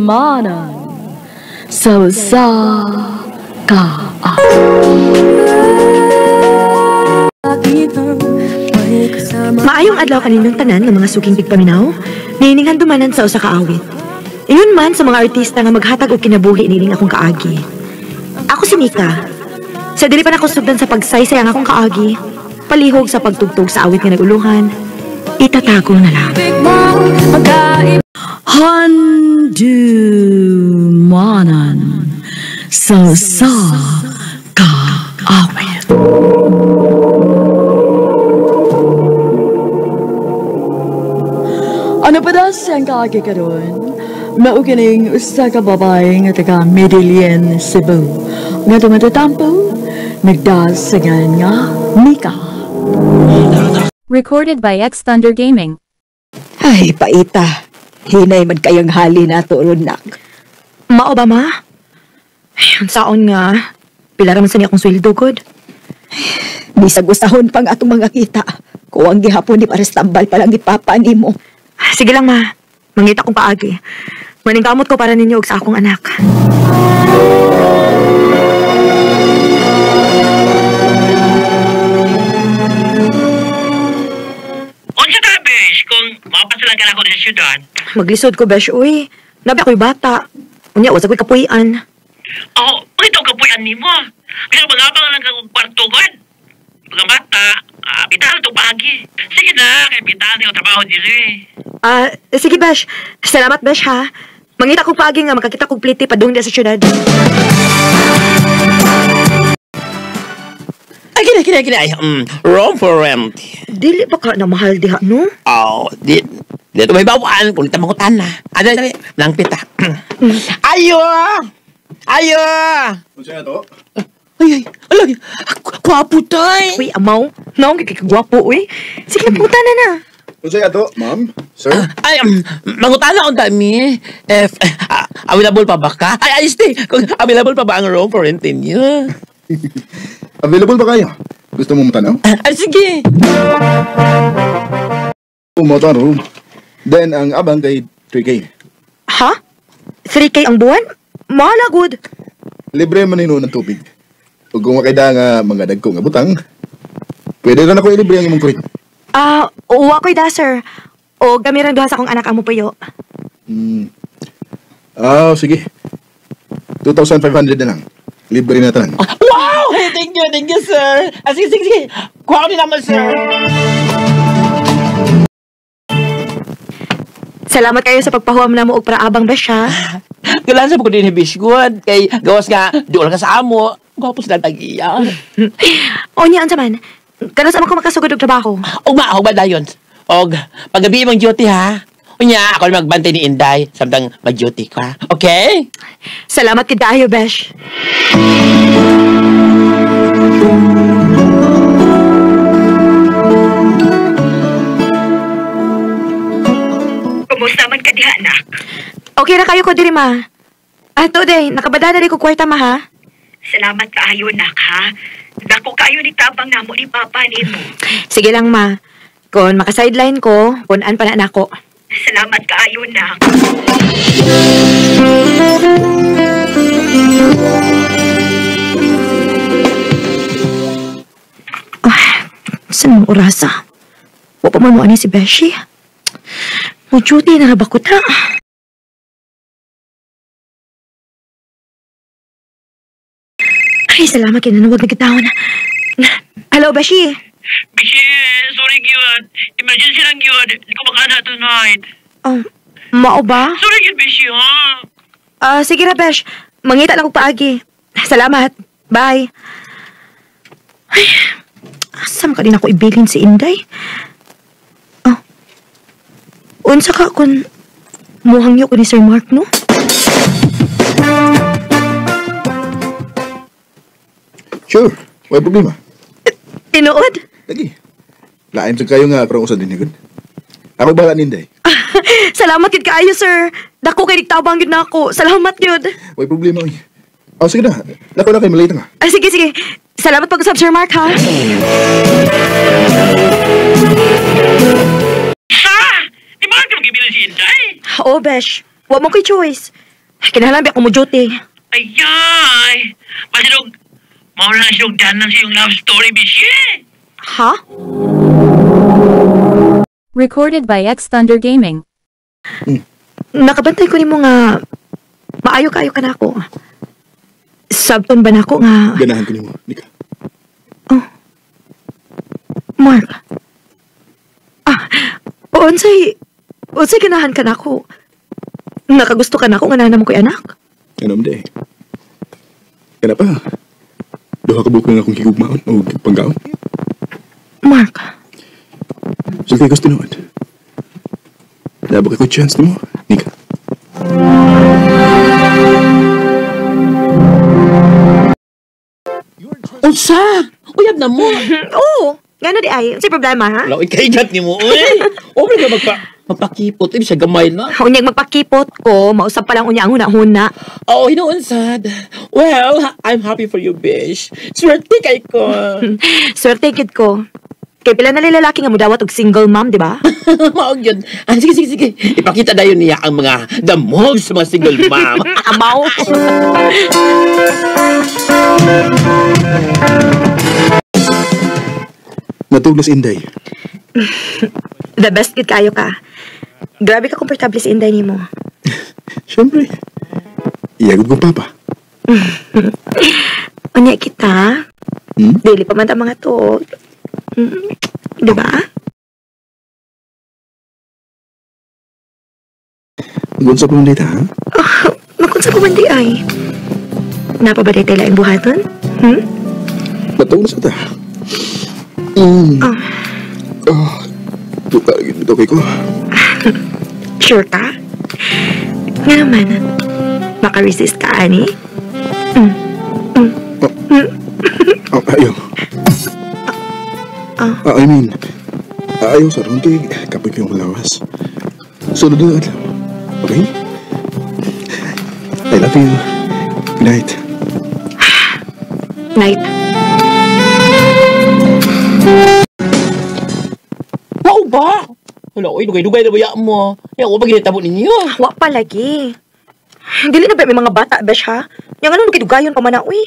Manan sa ka. Maayong adlaw kaninyong tanan ng mga suking pigpaminaw, niningan dumanan sa usa ka awit. Ingon man sa mga artista nga maghatag og kinabuhi nining akong kaagi. Ako si Mika. Sa dili pa nako sugdan sa pagsaysay ang akong kaagi, palihog sa pagtugtog sa awit nga naguluhan, itatago na lang. Handumanan sa ka awit. Ano pa daw siyang kaagi karon? Maukining usa ka babae nga taga Medellin, Cebu. Nga tumatatampo, nagdasagan nga Mika. Recorded by X Thunder Gaming. Ay, paita. Hinay man kayang hali na turon nak. Mao ba ma? Ay, saon nga. Pila raman sa niya akong sweldo god. Bisag usahon pang atong mga kita. Kuwang gihapon di pares tambal palang ipapani mo. Sige lang ma. Mangita kong paagi. Maningkamot ko para ninyo og sa akong anak. Unsa ka, besh, kung mapasalan ka na ako sa syudad? Maglisod ko, besh, uy. Nabi ako'y bata. Unya, wasa ko'y kapuyan. Oo, ito kapuyan ni mo. Pero magabang lang kang kwarto, God. Mga bata, bital itong bahagi. Sige na, kaya bital yung trabaho dili. Sige, besh. Salamat, besh, ha. Mangita kong paagi nga, makakita kong pliti padung sa syudad. Ay, kina. Room for rent. Dili ba ka na mahal diha, no? Oh, dito may bawaan. Kung ito makutan na. Dali, nang pita. Ayo! Ano siya to? Ay, alagi. Kwapo tay. Uy, amaw. Naong kikigwapo, uy. Sige na, puta na. Ano siya to, ma'am? Sir? Ay, mangutan na akong dami. Available pa ba ka? Ay, stay. Kung available pa ba ang room for rent niyo? Available ba kayo? Gusto mo matanaw? Ay, sige. Pumunta ang room. Then, ang abang kay 3K. Ha? 3K ang buwan? Mahala, good. Libre man nino ng tubig. Kung kumakita nga mga dagko nga butang, pwede rin ako ilibre ang imong kurit. Uwa ko'y da, sir. O gamirang duha sa akong anak ang mupayo. Sige. 2,500 na lang. Libre na tanan. Wow! Hey, thank you, sir. Sige. Kuha ko din naman, sir. Salamat kayo sa pagpahuam na mo og praabang, besh, ha? Kailan sa pagod din good. Kay gawas nga, doon ka sa amo. Gawapos na tag-iya. O niya, ansa man. Kanas naman ko makasugod og trabaho. Og ba dayon? Og paggabi mong duty, ha? Unya, ako na magbantay ni Inday. Samtang mag-duty ka. Okay? Salamat kid kayo, besh. Kumusta man ka diha, anak? Okay na kayo ko diri, ma. Today, nakabada na rin ko kwarta, ma, ha? Salamat kaayo, nak, ha? Dako kaayo ni tabang namo ni Papa nimo. Sige lang, ma. Kung maka-sideline ko, punan pa na ako. Salamat kaayo, nak. Saan mong orasa? Wa pa man mo ani si Beshi? Mo-duty na ba ko ta? Ay, salamat kayo na huwag nagkataon. Hello, Beshi? Bishi, sorry gyud. Emergency lang gyud. Hindi ko makana tonight. Mao ba? Sorry gyud, Bishi, ha? Sige na, Besh. Mangita lang ko paagi. Salamat. Bye. Ay, asam ka din ako ibilin si Inday? Unsa ka kung muhangyo ko ni Sir Mark, no? Sure, may problema. Tinuod? Lagi. Lain sa kayo nga karong usa din good. Ako bala ninday. Salamat yun kaayo, sir. Dako kay digtabang yun na ako. Salamat yun. May problema oy. Sige na. Dako na kay malita nga. Sige. Salamat pag-usap, Sir Mark, ha? Sa! Di ba ka mag-ibilan si Inday? Oo, Besh. Huwag mo ko'y choice. Kinahanglan ba ako mo duty? Ayay! Pasilog, mauna na silog danan sa iyong love story, Bishi. Ha? Recorded by X Thunder Gaming. Nakabantay ko nimo nga maayo kaayo ka na ako. Sabton ba na ako nga... Ganahan ko nimo, Nika. Mark. Unsay ganahan ka na ako? Nakagusto ka na ako nga nanam ko'y anak? Ano mo day? Kana pa. Duha ka bukong akong higugmaon o panggaon. Mark. So kay gusto noon. Nabak ako chance mo, Nika. Unsa? Uyab na mo. Oo. Gano'n di ay. Unsay problema, ha? Wala, ikaingat ni mo. Uy! Obre ka magpakipot. Ibig siya gamay na. Unyag magpakipot ko, mausap pa lang unya ang huna-huna. Oo, hinuunsad. Well, I'm happy for you, Bish. Swerte kay ko. Swerte kid ko. Kay pila na lalaki nga mo dawat og single mom, di ba? Maog yun. Sige. Ipakita na yun niya ang mga damog sa mga single mom. Amaw. Natuglas Inday. The best kid kayo ka. Grabe ka komportable si Inday nimo. Siyempre. Iyagod ko papa. Unya kita. Dili pa man ta mga to. Di ba? Gunsa pa man dito, ha? Makunsa ko man di ay. Napabaday tayo lang buhaton? Natuglas ata. Tukalagin ito kay ko. Sure ka? Nga naman. Maka-resist ka, ani? Ayaw. I mean, ayaw sa ron kay kapag kayong malawas. Sunod na adlaw. Okay? I love you. Good night. Night. Wow ba? Wala, uy, dugay-dugay na baya mo. Yan, ako pag ginitabo ninyo. Wa pa lagi. Dili na ba may mga bata ba siya? Yang ano, dugayon pa man na, uy.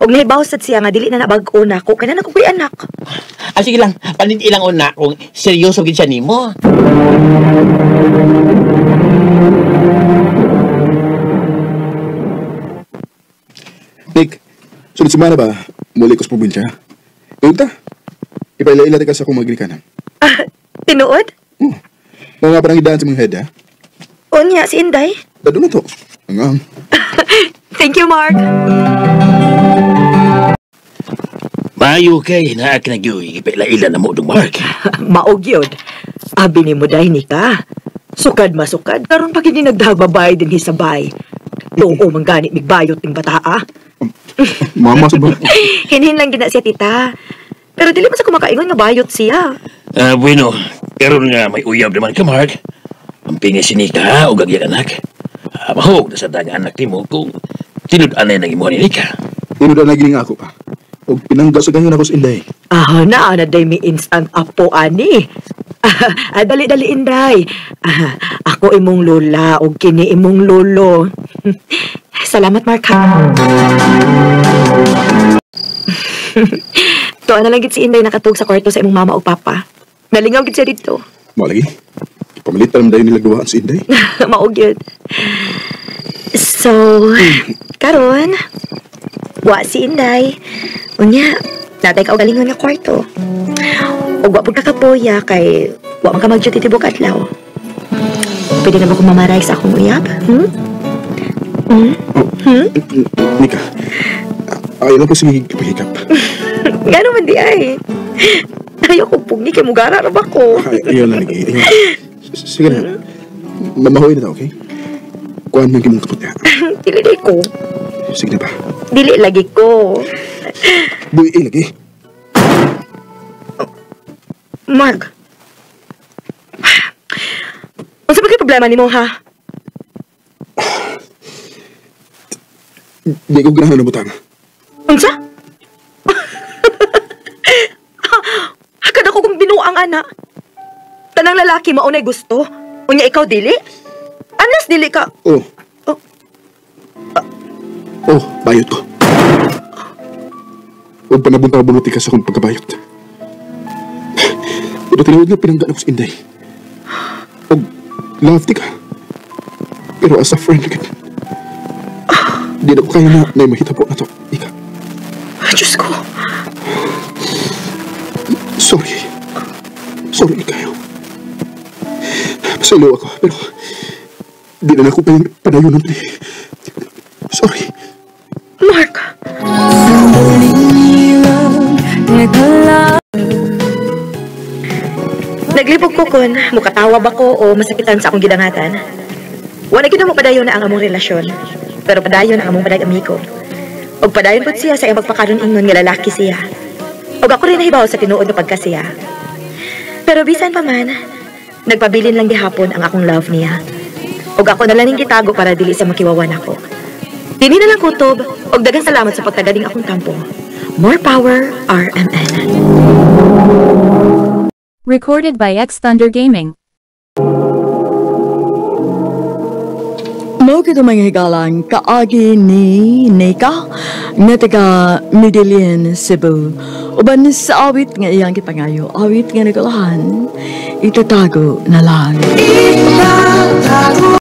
Og nahibawsat siya nga, dili na nabag-o na ko. Kaya na ko anak. Sige lang, panindi lang una kung seryoso gid siya nimo. Nick, sunod semana ba? Muli ko sa probinsya. Punta. Ipaila-ila ka sa akong maglikanan. Tinuod? Mga parang idaan sa mga head, ha? Unya, si Inday. Dado na to. Ang Thank you, Mark. Mayo kay na akin nagyoy. Ipaila-ila na mo dong Mark. Maog yun. Abi ni mo dahi ni ka. Sukad masukad. Karon pag hindi nagdagbabay din hisabay. Oo, mangganit migbayot ng bataa. Mama sa ba? Hinhin lang din na siya, tita. Pero dili man sa kumakaingon nga bayot siya. Bueno, karon nga may uyab naman ka, Mark. Ang pingay sinika o gagyang anak. Mahog na sa dagang anak ni mo kung tinud-anay ng imo ni Nika. Tinudan na giling ako pa. O pinangga sa ganyan ako sa Inday. Na day mi instant apo ani. Dali-dali Inday. Ako imong lola o kini imong lolo. Salamat, Mark, ha? Tuwa na lang gid si Inday nakatug sa kwarto sa imong mama o papa. Nalingaw gid siya dito. Mo lagi. Ipamalit pa naman dahil nila gawaan si Inday. Maog yun. So, karon, wa si Inday. Unya, natay ka o galingon nga kwarto. O wa pag kakapoya kay wa man ka mag-duty tibok adlaw. Pwede na ba kung mamaray sa akong uyab? Nika, ayaw lang ko sige pahikap. Gano'n man di ay. Ayaw ko pungi kay mugara na ba ko? Ayaw lang lagi. Sige na. Mamahoy na ta, okay? Kuhaan man kimong kapot niya. Dili ko. Sige na ba? Dili lagi ko. Buwi lagi. Mark. Ano sa problema ni mo, ha? Di ko ganahan na butang. Unsa? Agad ako kung binuang ana. Tanang lalaki maunay gusto. Unya ikaw dili? Anas dili ka. Oh, Oh, bayot ko. Huwag pa nabunta bunuti ka sa akong pagkabayot. Pero tinawag na pinanggaan ako sa Inday. Og, love di ka. Pero as a friend agad. Di na ko kaya na mahitabo na to. Ika. Diyos ko. Sorry. Sorry kayo. Pasalaw ako, pero di na ako padayon nun. Sorry. Mark! Naglibog ko kun, mukatawab ako o masakitan sa akong gidangatan. Wala gid mo padayon na ang among relasyon, pero padayon ang among padag-amigo. Og padayon pud siya sa iyang pagpakaron ingon nga lalaki siya. Og ako rin nahibaw sa tinuod nga pagkasiya. Pero bisan pa man, nagpabilin lang gihapon ang akong love niya. Og ako na lang ning gitago para dili sa makiwawan ako. Dini na lang kutob, og daghang salamat sa pagtagading akong tampo. More power, RMN. Recorded by X Thunder Gaming. Mao kita mga higalang kaagi ni Nika nga taga Medellin, Cebu. Uban sa awit nga iyang kipangayo, awit nga nagalahan, itatago na lang. Itatago